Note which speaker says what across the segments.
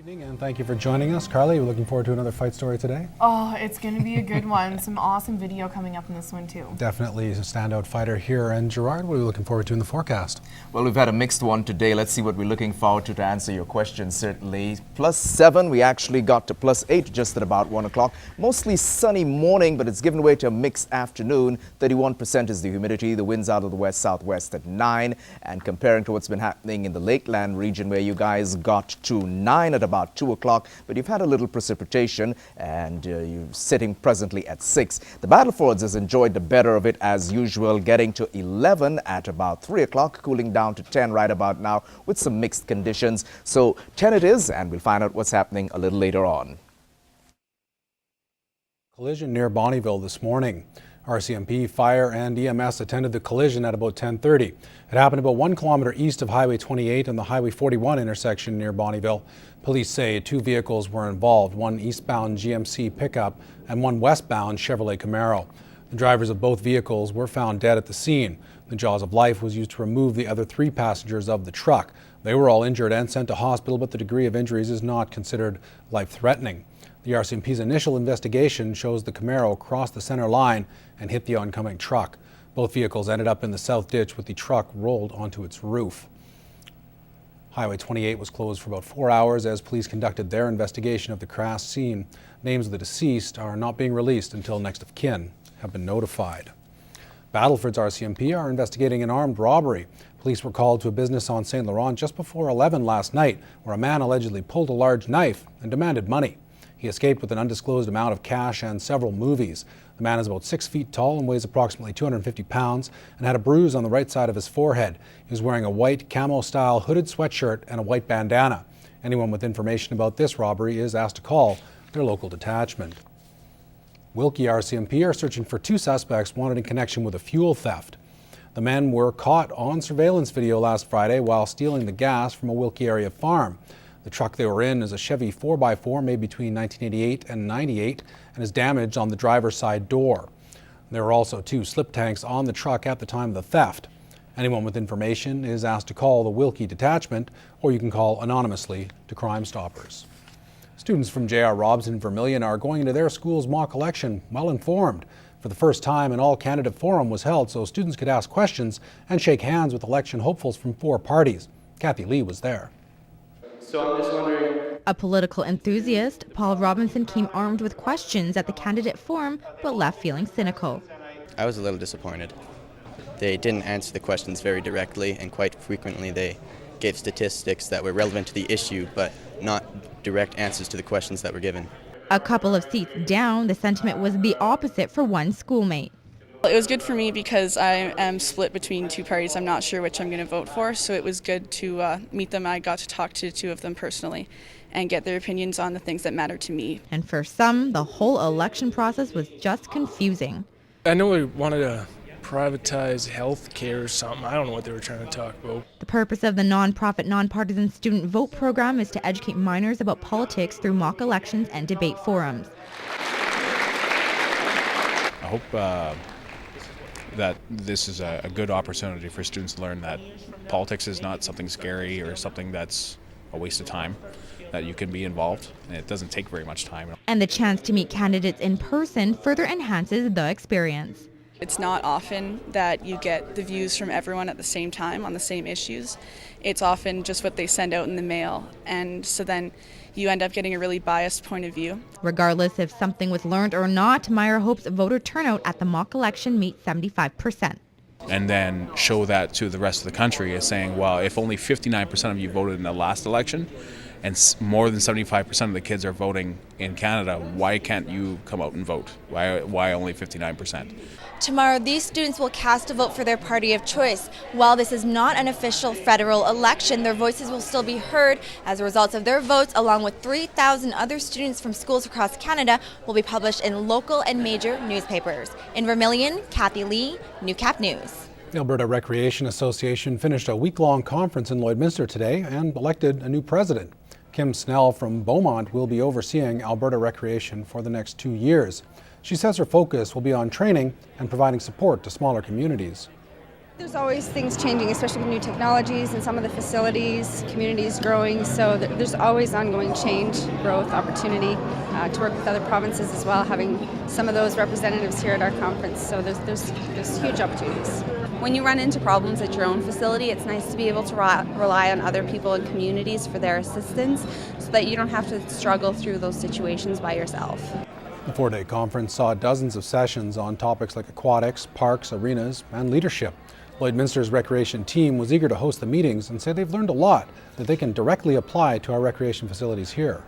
Speaker 1: Evening, and thank you for joining us. Carly, we're looking forward to another fight story today.
Speaker 2: Oh, it's going to be a good one. Some awesome video coming up in this one too.
Speaker 1: Definitely a standout fighter here. And Gerard, what are we looking forward to in the forecast?
Speaker 3: Well, we've had a mixed one today. Let's see what we're looking forward to answer your questions, certainly. +7, we actually got to +8 just at about 1 o'clock. Mostly sunny morning, but it's given way to a mixed afternoon. 31% is the humidity. The winds out of the west-southwest at 9. And comparing to what's been happening in the Lakeland region, where you guys got to 9 at about 2 o'clock, but you've had a little precipitation, and you're sitting presently at 6. The Battlefords has enjoyed the better of it as usual, getting to 11 at about 3 o'clock, cooling down to 10 right about now with some mixed conditions. So 10 it is, and we'll find out what's happening a little later on.
Speaker 1: Collision near Bonnyville this morning. RCMP, fire and EMS attended the collision at about 10:30. It happened about 1 kilometer east of Highway 28 and the Highway 41 intersection near Bonnyville. Police say 2 vehicles were involved, one eastbound GMC pickup and one westbound Chevrolet Camaro. The drivers of both vehicles were found dead at the scene. The Jaws of Life was used to remove the other 3 passengers of the truck. They were all injured and sent to hospital, but the degree of injuries is not considered life-threatening. The RCMP's initial investigation shows the Camaro crossed the center line and hit the oncoming truck. Both vehicles ended up in the south ditch with the truck rolled onto its roof. Highway 28 was closed for about 4 hours as police conducted their investigation of the crash scene. Names of the deceased are not being released until next of kin have been notified. Battleford's RCMP are investigating an armed robbery. Police were called to a business on St. Laurent just before 11 last night, where a man allegedly pulled a large knife and demanded money. He escaped with an undisclosed amount of cash and several movies. The man is about 6 feet tall and weighs approximately 250 pounds and had a bruise on the right side of his forehead. He was wearing a white camo-style hooded sweatshirt and a white bandana. Anyone with information about this robbery is asked to call their local detachment. Wilkie RCMP are searching for 2 suspects wanted in connection with a fuel theft. The men were caught on surveillance video last Friday while stealing the gas from a Wilkie area farm. The truck they were in is a Chevy 4x4 made between 1988 and 98 and is damaged on the driver's side door. There were also 2 slip tanks on the truck at the time of the theft. Anyone with information is asked to call the Wilkie detachment, or you can call anonymously to Crime Stoppers. Students from J.R. Robs in Vermilion are going into their school's mock election well informed. For the first time, an all-candidate forum was held so students could ask questions and shake hands with election hopefuls from 4 parties. Kathy Lee was there.
Speaker 4: So I'm just wondering.
Speaker 5: A political enthusiast, Paul Robinson came armed with questions at the candidate forum, but left feeling cynical.
Speaker 4: I was a little disappointed. They didn't answer the questions very directly, and quite frequently they gave statistics that were relevant to the issue, but not direct answers to the questions that were given.
Speaker 5: A couple of seats down, the sentiment was the opposite for one schoolmate.
Speaker 6: It was good for me because I am split between 2 parties. I'm not sure which I'm going to vote for, so it was good to meet them. I got to talk to 2 of them personally and get their opinions on the things that matter to me.
Speaker 5: And for some, the whole election process was just confusing.
Speaker 7: I know they wanted to privatize health care or something. I don't know what they were trying to talk about.
Speaker 5: The purpose of the nonprofit nonpartisan student vote program is to educate minors about politics through mock elections and debate forums.
Speaker 8: I hope that this is a good opportunity for students to learn that politics is not something scary or something that's a waste of time, that you can be involved, and it doesn't take very much time.
Speaker 5: And the chance to meet candidates in person further enhances the experience.
Speaker 6: It's not often that you get the views from everyone at the same time on the same issues. It's often just what they send out in the mail, and so then you end up getting a really biased point of view.
Speaker 5: Regardless if something was learned or not, Meyer hopes voter turnout at the mock election meets 75%.
Speaker 8: And then show that to the rest of the country as saying, well, if only 59% of you voted in the last election and more than 75% of the kids are voting in Canada, why can't you come out and vote? Why only 59%?
Speaker 9: Tomorrow, these students will cast a vote for their party of choice. While this is not an official federal election, their voices will still be heard as a result of their votes, along with 3,000 other students from schools across Canada, will be published in local and major newspapers. In Vermilion, Kathy Lee, Newcap News.
Speaker 1: The Alberta Recreation Association finished a week-long conference in Lloydminster today and elected a new president. Kim Snell from Beaumont will be overseeing Alberta Recreation for the next 2 years. She says her focus will be on training and providing support to smaller communities.
Speaker 10: There's always things changing, especially with new technologies and some of the facilities, communities growing, so there's always ongoing change, growth, opportunity to work with other provinces as well, having some of those representatives here at our conference, so there's huge opportunities.
Speaker 11: When you run into problems at your own facility, it's nice to be able to rely on other people and communities for their assistance so that you don't have to struggle through those situations by yourself.
Speaker 1: The 4-day conference saw dozens of sessions on topics like aquatics, parks, arenas, and leadership. Lloydminster's recreation team was eager to host the meetings and say they've learned a lot that they can directly apply to our recreation facilities here.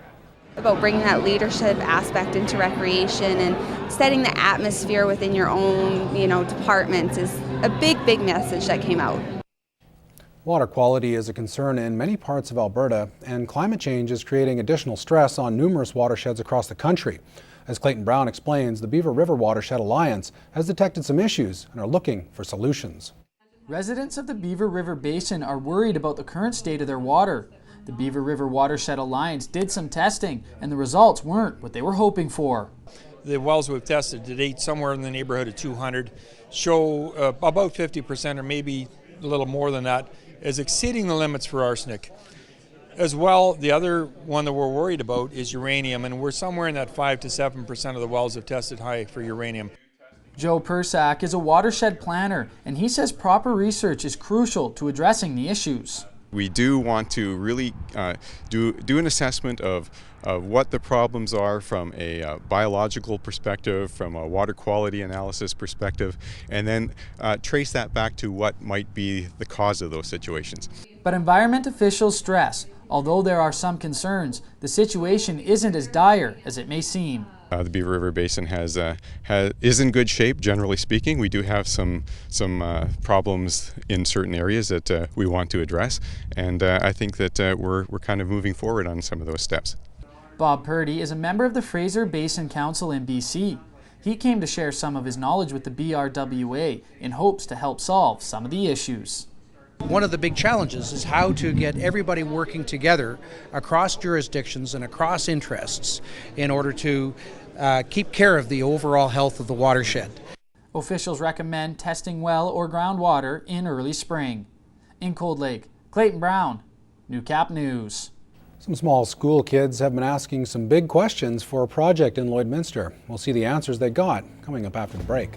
Speaker 11: About bringing that leadership aspect into recreation and setting the atmosphere within your own, departments is a big message that came out.
Speaker 1: Water quality is a concern in many parts of Alberta, and climate change is creating additional stress on numerous watersheds across the country. As Clayton Brown explains, the Beaver River Watershed Alliance has detected some issues and are looking for solutions.
Speaker 12: Residents of the Beaver River Basin are worried about the current state of their water. The Beaver River Watershed Alliance did some testing, and the results weren't what they were hoping for.
Speaker 13: The wells we've tested to date, somewhere in the neighborhood of 200, show about 50% or maybe a little more than that as exceeding the limits for arsenic. As well, the other one that we're worried about is uranium, and we're somewhere in that 5 to 7% of the wells have tested high for uranium.
Speaker 12: Joe Persak is a watershed planner, and he says proper research is crucial to addressing the issues.
Speaker 14: We do want to really do an assessment of what the problems are from a biological perspective, from a water quality analysis perspective, and then trace that back to what might be the cause of those situations.
Speaker 12: But environment officials stress, although there are some concerns, the situation isn't as dire as it may seem.
Speaker 14: The Beaver River Basin is in good shape, generally speaking. We do have some problems in certain areas that we want to address, and I think that we're kind of moving forward on some of those steps.
Speaker 12: Bob Purdy is a member of the Fraser Basin Council in BC. He came to share some of his knowledge with the BRWA in hopes to help solve some of the issues.
Speaker 15: One of the big challenges is how to get everybody working together across jurisdictions and across interests in order to keep care of the overall health of the watershed.
Speaker 12: Officials recommend testing well or groundwater in early spring. In Cold Lake, Clayton Brown, Newcap News.
Speaker 1: Some small school kids have been asking some big questions for a project in Lloydminster. We'll see the answers they got coming up after the break.